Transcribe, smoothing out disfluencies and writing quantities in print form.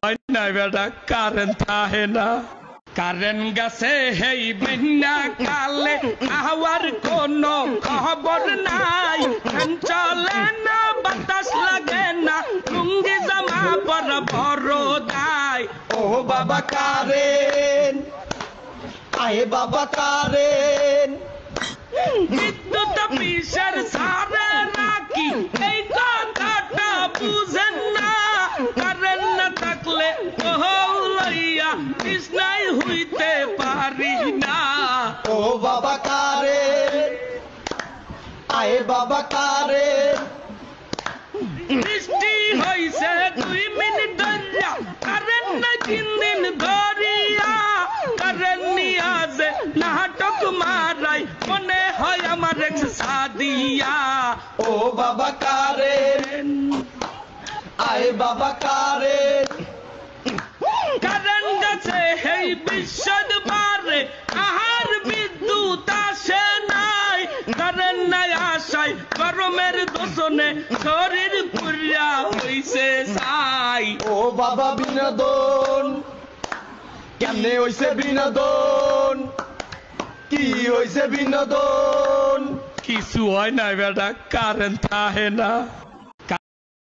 হয় না বেটা কারেন্ট থাকে না কারেন্ট গেছে হেই বিনা কালে আওয়ার কোনো খবর নাই ফ্যান চলে না বাতাস লাগে না লুঙ্গি জামা পর বড় দায় ও বাবা কারেন আয়ে বাবা কারেন বিদ্যুৎ অফিসের সারে নাকি এই কথাটা বুঝেন না কারেন্ট না থাকলে লইয়া কৃষ্ণাই হইতে পারি না ও বাবা কারেন আয়ে বাবা কারেন বৃষ্টি হইছে 2 মিনিট ধরিয়া কারেন্ট না 3 দিন ধরিয়া কারেন্ট নিয়া যে নাটক মারাই মনে হয় আমার এক্স সাদিয়া ও বাবা কারেন আয়ে বাবা কারেন কারেন্ট গেছে হেই বিশ্বদ বারে আহার বিদ্যুৎ আসে নাই কারেন্ট নাই আসাই গরমের দোষণে শরীর পুরিয়া হইছে ছাই ও বাবা বিনোদন কেমনে হইছে বিনোদন কি হইছে বিনোদন কিছু হয় না বেটা কারেন্ট থাকে না